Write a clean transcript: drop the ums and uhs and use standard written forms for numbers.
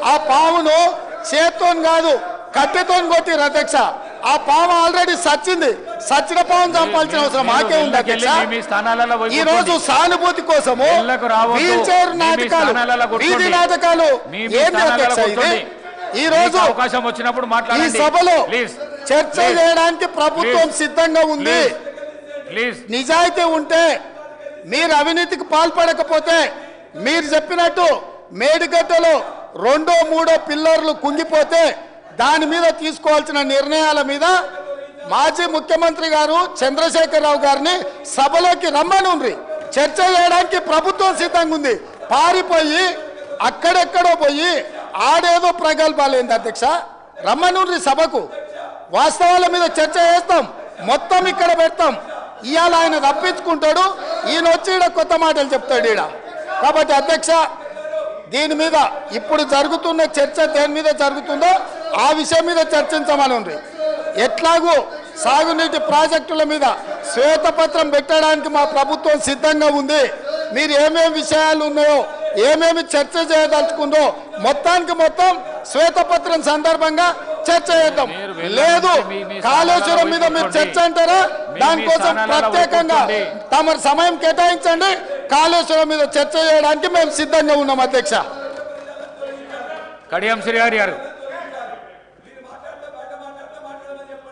ఆ పామును చేత్తోని కాదు కట్టెతో కొట్టిరు అధ్యక్ష. ఆ పాము ఆల్రెడీ సచ్చింది. సచ్చిన పాము చంపాల్సిన అవసరం మాకే ఉంది అధ్యక్ష. ఈ రోజు సానుభూతి కోసము వీల్ చైర్ నాటకాలు, వీధి నాటకాలు ఏంటి అధ్యక్ష ఇది? ఈ రోజు అవకాశం వచ్చినప్పుడు ఈ సభలో చర్చ చేయడానికి ప్రభుత్వం సిద్ధంగా ఉంది. నిజాయితీ ఉంటే, మీరు అవినీతికి పాల్పడకపోతే, మీరు చెప్పినట్టు మేడిగడ్డలో 2, 3 పిల్లర్లు కుంగిపోతే దాని మీద తీసుకోవాల్సిన నిర్ణయాల మీద మాజీ ముఖ్యమంత్రి గారు చంద్రశేఖరరావు గారిని సభలోకి రమ్మనుండ్రి. చర్చ చేయడానికి ప్రభుత్వం సిద్ధంగా ఉంది. పారిపోయి అక్కడెక్కడో పోయి ఆడేదో ప్రగల్భాలేంది అధ్యక్ష. రమ్మనుండ్రి సభకు, వాస్తవాల మీద చర్చ చేస్తాం, మొత్తం ఇక్కడ పెడతాం. ఇవాళ ఆయన తప్పించుకుంటాడు, ఈయన వచ్చి ఈడ కొత్త మాటలు చెప్తాడు ఈడ. కాబట్టి అధ్యక్ష, దీని మీద ఇప్పుడు జరుగుతున్న చర్చ దేని మీద జరుగుతుందో ఆ విషయం మీద చర్చించమని ఉంది. ఎట్లాగూ సాగునీటి ప్రాజెక్టుల మీద శ్వేతపత్రం పెట్టడానికి మా ప్రభుత్వం సిద్ధంగా ఉంది. మీరు ఏమేమి విషయాలు ఉన్నాయో, ఏమేమి చర్చ చేయదలుచుకుందో మొత్తానికి మొత్తం శ్వేతపత్రం సందర్భంగా చర్చ చేద్దాం. లేదు కాళేశ్వరం మీద మీరు చర్చ అంటారా, దానికోసం ప్రత్యేకంగా తమ సమయం కేటాయించండి. కాళేశ్వరం మీద చర్చ చేయడానికి మేము సిద్ధంగా ఉన్నాం అధ్యక్ష. కడియం శ్రీహరి గారు.